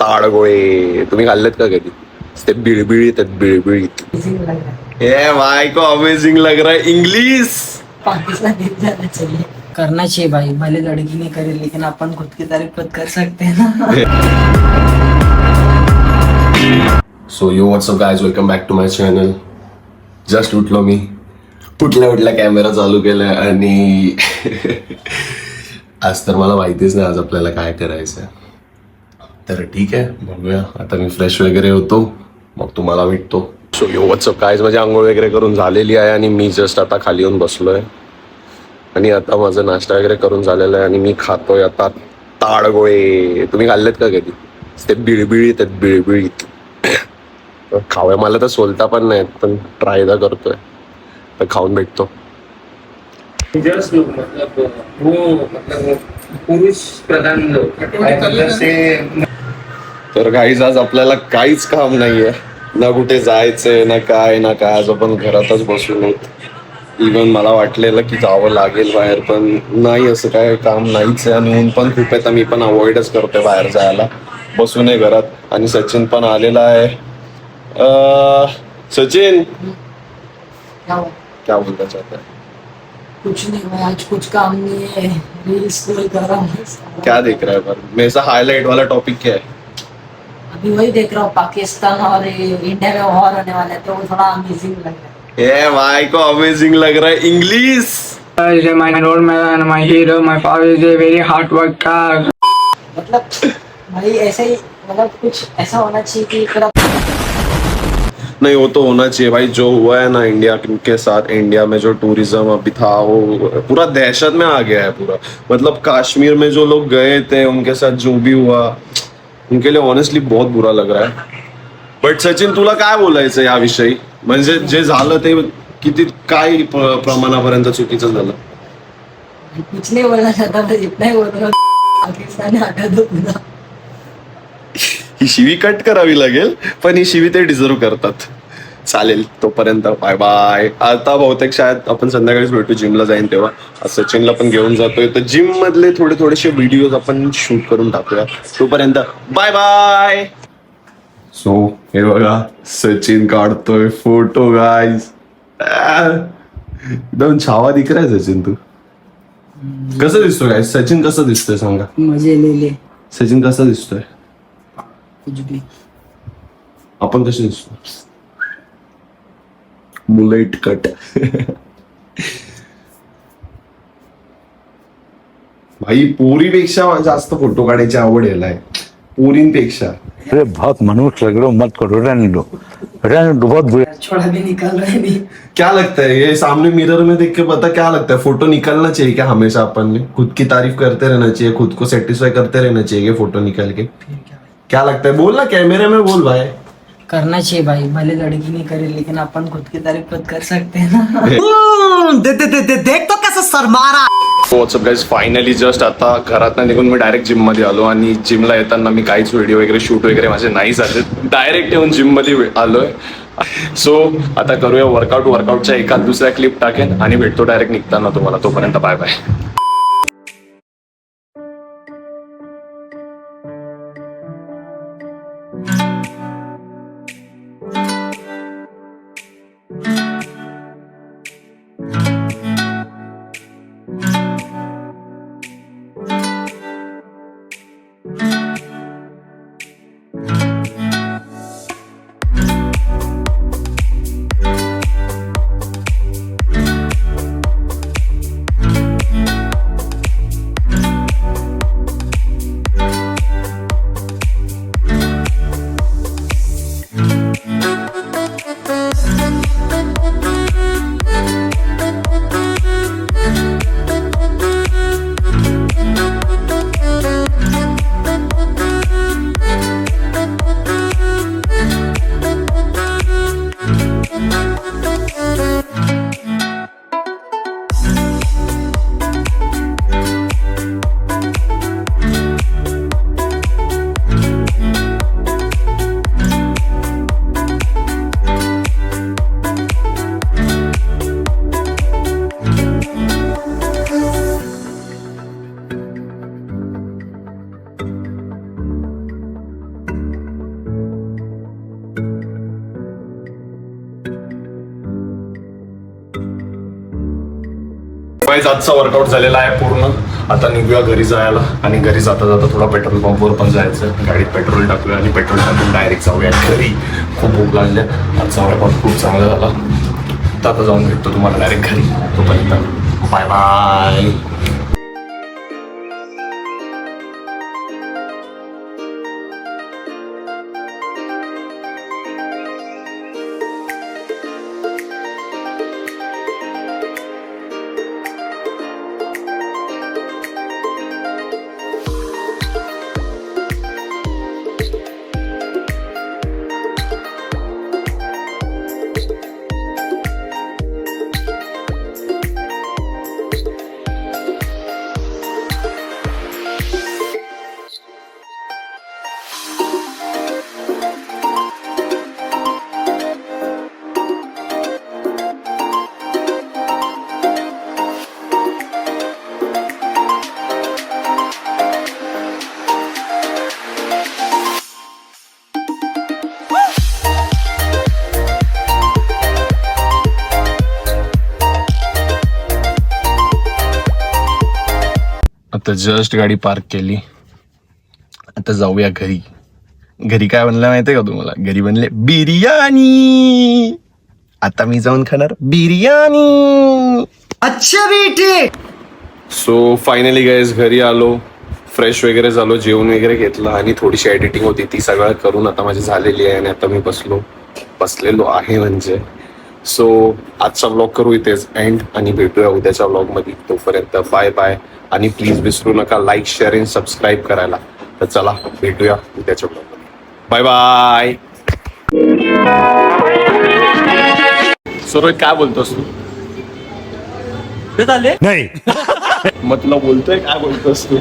ताडगोळे तुम्ही खाल्लेत का कधी? ते बिळबिळीत आहेत, बिळबिळीत. ए भाई को अमेजिंग लग रहा है इंग्लिश. पाकिस्तान जाना चाहिए, करना चाहिए भाई. भले लड़की नहीं करे लेकिन अपन खुद की तारीफ खुद कर सकते हैं ना. So yo what's up guys, welcome back to my channel. Just उठलो मी, उठल्या कॅमेरा चालू केलाय आणि आज तर मला माहितीच नाही आज आपल्याला काय करायचं. तर ठीक आहे, बघूया. आता मी फ्रेश वगैरे होतो, मग तुम्हाला भेटतो. सो यो व्हॉट्सअप गायज, माझी आंघोळ वगैरे करून झालेली आहे आणि मी जस्ट आता खाली येऊन बसलोय आणि आता माझा नाश्ता वगैरे करून झालेला आहे आणि मी खातोय आता ताडगोळे. तुम्ही खाल्लेत का कधी? ते बिळबिळीत आहेत, बिळबिळीत. खावं मला तर सोलता पण नाहीत, पण ट्राय दा करतोय, तर खाऊन भेटतो. जस्ट लोग मतलब वो पुरुष प्रधान लोग तर गाईज आज आपल्याला काहीच काम नाहीये, ना कुठे जायचंय ना काय. आज आपण घरातच बसून आहोत. इव्हन मला वाटलेलं की जावं लागेल बाहेर, पण नाही, असं काय काम नाहीच आहे आणि ऊन पण खूप आहे, तर मी पण अवॉइडच करतोय बाहेर जायला. बसून आहे घरात आणि सचिन पण आलेला आहे. सचिन क्या बोलना चाहता है? कुछ नहीं भाई, आज कुछ काम नहीं है, रील्स स्क्रॉल कर रहा हूँ. क्या देख रहा है? पर मेरे से हाईलाइट वाला टॉपिक क्या है? अभी वही देख रहा हूँ, पाकिस्तान और इंडिया में वॉर होने वाला है, तो वो थोड़ा अमेजिंग लग रहा है. ए भाई को अमेजिंग लग रहा है English. my role man, my hero, my father is a very hard worker. मतलब भाई ऐसे ही, मतलब कुछ ऐसा होना चाहिए कि पूरा. नहीं, वो तो होना चाहिए भाई. जो हुआ है ना इंडिया के साथ, इंडिया में जो टूरिज्म अभी था वो पूरा दहशत में आ गया है पूरा. मतलब कश्मीर में जो लोग गए थे उनके साथ जो भी हुआ, उनके लिए ऑनेस्टली बहुत बुरा लग रहा है. बट सचिन, तुला काय बोलायचं याविषयी? म्हणजे जे झालं ते किती काय प्रमाणापर्यंत चुकीचं झालं? कुछ नहीं बोलना चाहता, बस इतना ही बोल रहा हूँ, पाकिस्तान हटा दो पूरा. ही शिवी कट करावी लागेल, पण ही शिवी ते डिझर्व करतात. चालेल, तोपर्यंत बाय बाय. आता बहुतेक शायद आपण संध्याकाळीच भेटू, जिमला जाईन तेव्हा. आज सचिनला पण घेऊन जातोय, तर जिम मधले थोडेसे व्हिडिओज आपण शूट करून टाकूया. तोपर्यंत बाय बाय. सो हे बघा, सचिन काढतोय फोटो गाईज. एकदम छावा दिख रहा है सचिन. तू कसं दिसतोय गाईज? सचिन कसं दिसतोय सांगा? मजे ले ले. सचिन कसं दिसतोय? कुछ भी. आपण कसे दिसतो? Bullet cut. भाई पोरीपेक्षा जास्त फोटो काढायची आवड यायलाय, पोरींपेक्षा. अरे बहुत मनुष्य लग रहे हो, मत करो, रहने दो बहुत बुरे. छोड़ा भी निकल रहा है नहीं. क्या लगता है ये सामने मिरर में देख के पता क्या लगता है? फोटो निकालना चाहिए क्या हमेशा? अपन ने खुद की तारीफ करते रहना चाहिए, खुद को सेटिस्फाई करते रहना चाहिए फोटो निकाल के. क्या लगता है? बोल ना, कैमरे में बोल भाई. करना चाहिए भाई, भले लड़की नहीं करे लेकिन अपन खुद की तारीफ खुद कर सकते हैं ना. देख तो कैसे शर्मा रहा. व्हॉट्सअप गाईज, फायनली जस्ट आता घरात निघून मी डायरेक्ट जिम मध्ये आलो आणि जिमला येताना मी काहीच व्हिडिओ वगैरे शूट वगैरे माझे नाही झाले. डायरेक्ट येऊन जिम मध्ये आलोय. सो आता करूया वर्कआउटच्या एखाद दुसऱ्या क्लिप टाकेन आणि भेटतो डायरेक्ट निघताना तुम्हाला. तोपर्यंत बाय बाय. गाईज आजचा वर्कआउट झालेला आहे पूर्ण. आता निघूया घरी जायला आणि घरी जाता जाता थोडा पेट्रोल पंपवर पण जायचं. गाडीत पेट्रोल टाकूया आणि पेट्रोल टाकून डायरेक्ट जाऊया घरी. खूप भूक लागल्या. आजचा वर्कआउट खूप चांगला झाला. तर आता जाऊन भेटतो तुम्हाला डायरेक्ट घरी. तोपर्यंत बाय बाय. आता जस्ट गाडी पार्क केली. आता जाऊया घरी. घरी काय बनलं माहितीये का तुम्हाला? घरी बनले बिर्याणी. आता मी जाऊन खाणार बिर्याणी. अच्छा बेटे. सो फायनली गाईज घरी आलो. फ्रेश वगैरे झालो. जेवण वगैरे घेतलं आणि थोडीशी एडिटिंग होती ती सगळं करून आता माझी झालेली आहे. आणि आता मी बसलेलो आहे म्हणजे. सो आजचा व्लॉग करू इथेच एंड आणि भेटूया उद्याच्या व्लॉग मध्ये. तोपर्यंत बाय बाय. आणि प्लीज विसरू नका लाईक शेअर आणि सबस्क्राईब करायला. तर चला भेटूया उद्याच्या व्लॉग मध्ये. Bye bye. सो रोहित काय बोलतोस तू? नाही मग तुला बोलतोय काय बोलतोस तू?